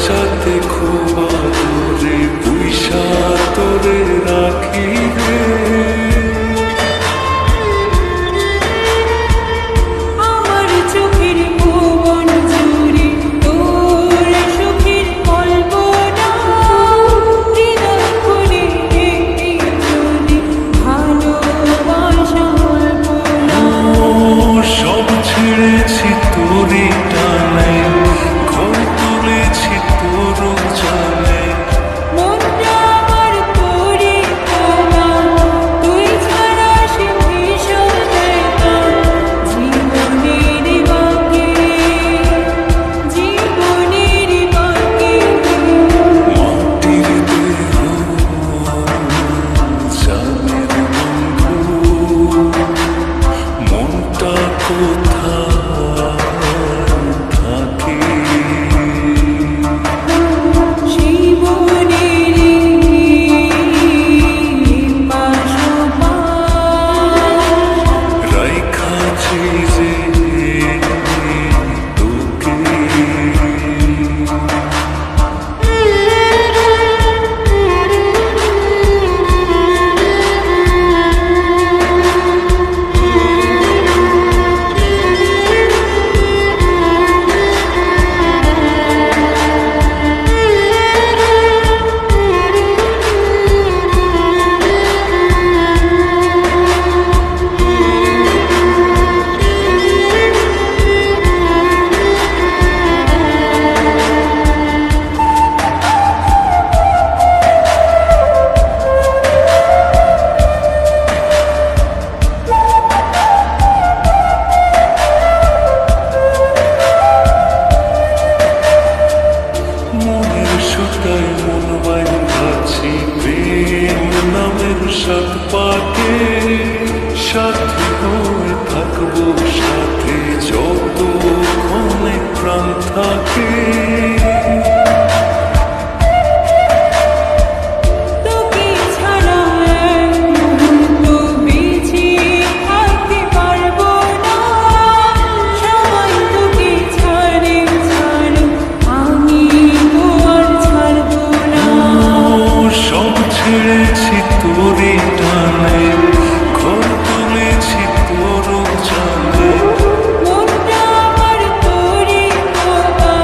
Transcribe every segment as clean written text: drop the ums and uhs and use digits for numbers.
খাঁচাতে খুব আদরে পুইসা তোরে রাখি রে। আমার চোখের ভুবন জুড়ে তোর সুখের কল্পনা, হৃদয় খুলে একটি যদি ভালোবাসা কল্পনা। সব ছেড়েছি তোরই টানে, ঘর তুলেছি তোর জানে। মনটা আমার তোরই তোমা, তুই ছাড়া সে ভীষণ একা। জীবনের বাকি, জীবনের বাকি। মাটির দেহ জানের বন্ধু, মনটা কোথায় থাকে? সেই মনের পাশাপাশ রাইখাছি যে তোকে। মনের সুতায় মন বাঁধাচ্ছি প্রেম নামের সাত পাকে। সাথী হয়ে থাকবো সাথে যতক্ষণে প্রাণ থাকে। তোকে ছাড়া এক মুহূর্ত বেঁচে থাকতে পারবো না। সবাই তোকে ছাড়ে ছাড়ো, আমি তো আর ছাড়বো না। সব ছেড়েছি তোরই টানে, ঘর তুলেছি তোর জানে। মনটা আমার তোরই তোমা,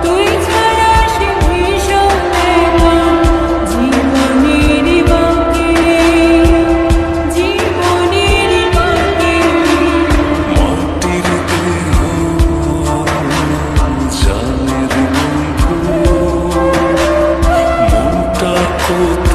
তুই ছাড়া সে ভীষণ একা। জীবনের বাকি, জীবনের বাকি। মাটির দেহ জানের বন্ধু, মনটা কোথায়